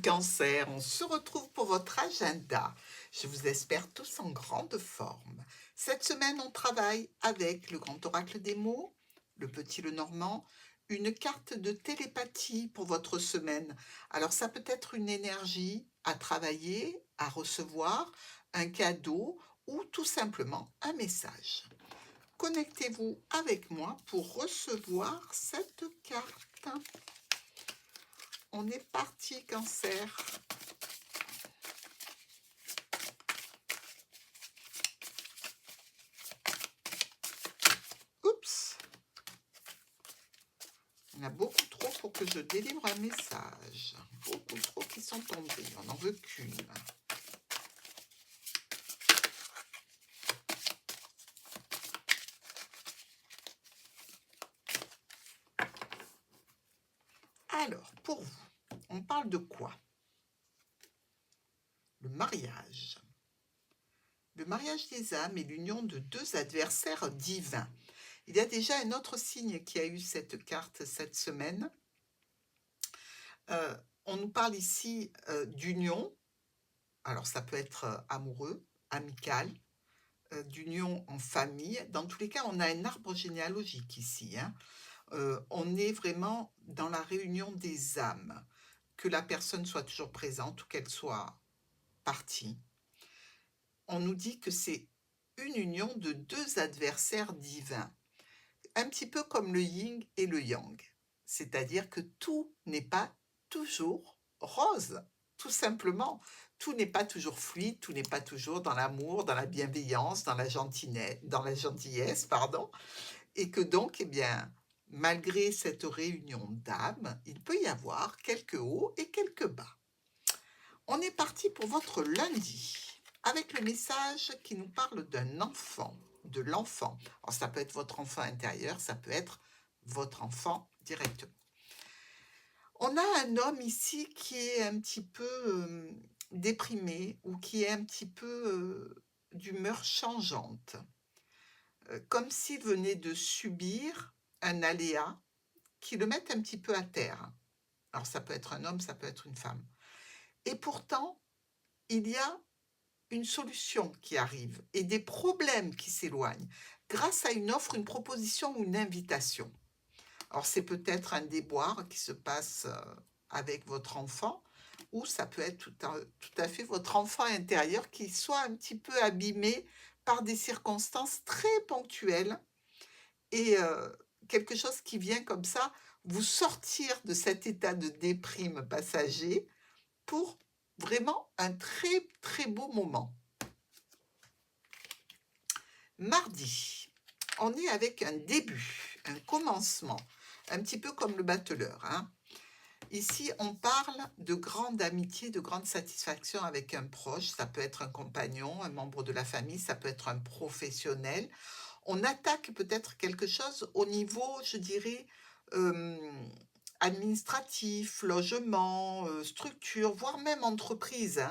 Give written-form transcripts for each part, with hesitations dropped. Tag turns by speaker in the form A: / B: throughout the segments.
A: Cancer, on se retrouve pour votre agenda. Je vous espère tous en grande forme. Cette semaine, on travaille avec le grand oracle des mots, le petit Lenormand, une carte de télépathie pour votre semaine. Alors ça peut être une énergie à travailler, à recevoir, un cadeau ou tout simplement un message. Connectez-vous avec moi pour recevoir cette carte. On est parti, Cancer. Oups, il y en a beaucoup trop pour que je délivre un message. Beaucoup trop qui sont tombés, on n'en veut qu'une. Alors, pour vous, on parle de quoi? Le mariage. Le mariage des âmes est l'union de deux adversaires divins. Il y a déjà un autre signe qui a eu cette carte cette semaine. On nous parle ici d'union. Alors, ça peut être amoureux, amical, d'union en famille. Dans tous les cas, on a un arbre généalogique ici. On est vraiment dans la réunion des âmes, que la personne soit toujours présente ou qu'elle soit partie. On nous dit que c'est une union de deux adversaires divins, un petit peu comme le yin et le yang. C'est-à-dire que tout n'est pas toujours rose, tout simplement. Tout n'est pas toujours fluide, tout n'est pas toujours dans l'amour, dans la bienveillance, dans la gentillesse, pardon. Et que donc, eh bien, malgré cette réunion d'âmes, il peut y avoir quelques hauts et quelques bas. On est parti pour votre lundi, avec le message qui nous parle d'un enfant, de l'enfant. Alors, ça peut être votre enfant intérieur, ça peut être votre enfant directement. On a un homme ici qui est un petit peu déprimé ou qui est un petit peu d'humeur changeante, comme s'il venait de subir un aléa qui le met un petit peu à terre. Alors ça peut être un homme, ça peut être une femme. Et pourtant, il y a une solution qui arrive et des problèmes qui s'éloignent grâce à une offre, une proposition ou une invitation. Alors c'est peut-être un déboire qui se passe avec votre enfant, ou ça peut être tout à fait votre enfant intérieur qui soit un petit peu abîmé par des circonstances très ponctuelles et quelque chose qui vient comme ça vous sortir de cet état de déprime passager pour vraiment un très très beau moment. Mardi, on est avec un début, un commencement, un petit peu comme le battleur. Ici, on parle de grande amitié, de grande satisfaction avec un proche. Ça peut être un compagnon, un membre de la famille, ça peut être un professionnel. On attaque peut-être quelque chose au niveau, je dirais, administratif, logement, structure, voire même entreprise.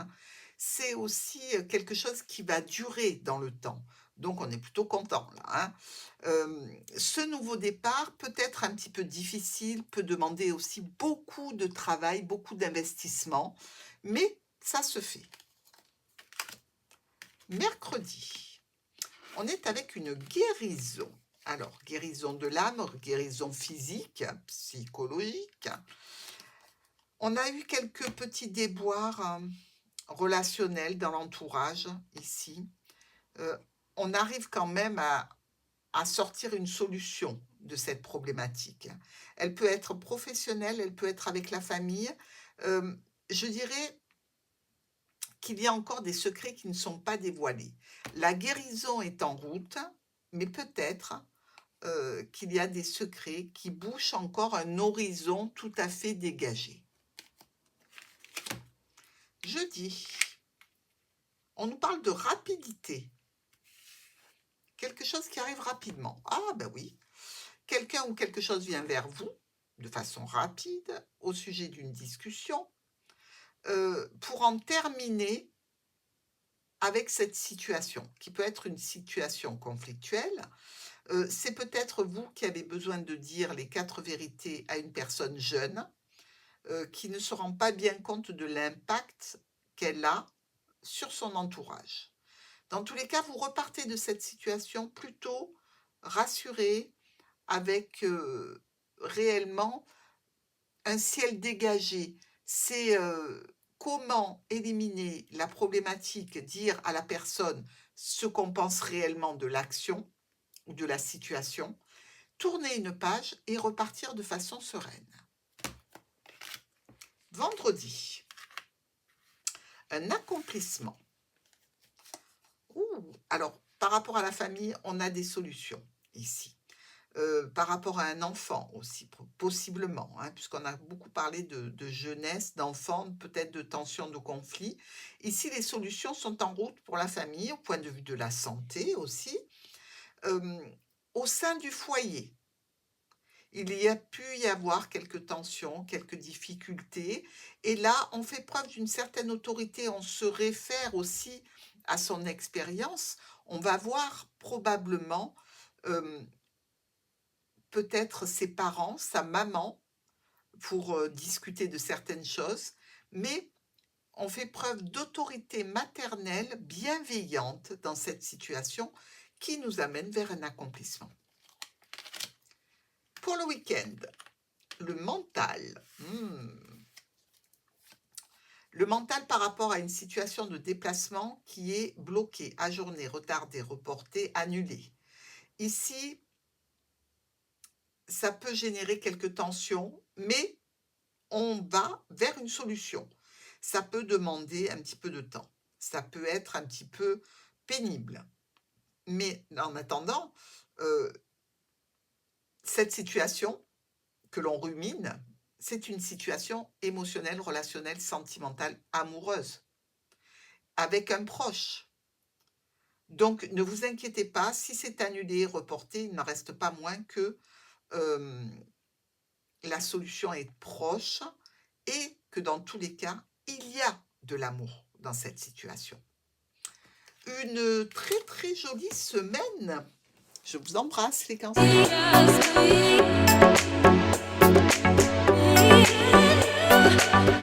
A: C'est aussi quelque chose qui va durer dans le temps. Donc, on est plutôt content là. Ce nouveau départ peut être un petit peu difficile, peut demander aussi beaucoup de travail, beaucoup d'investissement, mais ça se fait. Mercredi, on est avec une guérison. Alors, guérison de l'âme, guérison physique, psychologique. On a eu quelques petits déboires relationnels dans l'entourage ici. On arrive quand même à sortir une solution de cette problématique. Elle peut être professionnelle, elle peut être avec la famille. Je dirais qu'il y a encore des secrets qui ne sont pas dévoilés. La guérison est en route, mais peut-être qu'il y a des secrets qui bouchent encore un horizon tout à fait dégagé. Jeudi, on nous parle de rapidité. Quelque chose qui arrive rapidement. Ah ben oui, quelqu'un ou quelque chose vient vers vous de façon rapide au sujet d'une discussion pour en terminer avec cette situation, qui peut être une situation conflictuelle. C'est peut-être vous qui avez besoin de dire les 4 vérités à une personne jeune, qui ne se rend pas bien compte de l'impact qu'elle a sur son entourage. Dans tous les cas, vous repartez de cette situation plutôt rassuré, avec, réellement un ciel dégagé. C'est, comment éliminer la problématique, dire à la personne ce qu'on pense réellement de l'action ou de la situation, tourner une page et repartir de façon sereine. Vendredi, un accomplissement. Ouh! Alors, par rapport à la famille, on a des solutions ici. Par rapport à un enfant aussi, possiblement, hein, puisqu'on a beaucoup parlé de jeunesse, d'enfants, peut-être de tensions, de conflits. Ici, les solutions sont en route pour la famille, au point de vue de la santé aussi. Hem, Au sein du foyer, il y a pu y avoir quelques tensions, quelques difficultés et là, on fait preuve d'une certaine autorité, on se réfère aussi à son expérience. On va voir probablement, hem, peut-être ses parents, sa maman, pour, discuter de certaines choses, mais on fait preuve d'autorité maternelle bienveillante dans cette situation qui nous amène vers un accomplissement. Pour le week-end, le mental. Le mental par rapport à une situation de déplacement qui est bloquée, ajournée, retardée, reportée, annulée. Ici, ça peut générer quelques tensions, mais on va vers une solution. Ça peut demander un petit peu de temps. Ça peut être un petit peu pénible. Mais en attendant, heu, cette situation que l'on rumine, c'est une situation émotionnelle, relationnelle, sentimentale, amoureuse, avec un proche. Donc ne vous inquiétez pas, si c'est annulé, reporté, il n'en reste pas moins que, hem, la solution est proche et que dans tous les cas, il y a de l'amour dans cette situation. Une très, très jolie semaine. Je vous embrasse les cancers.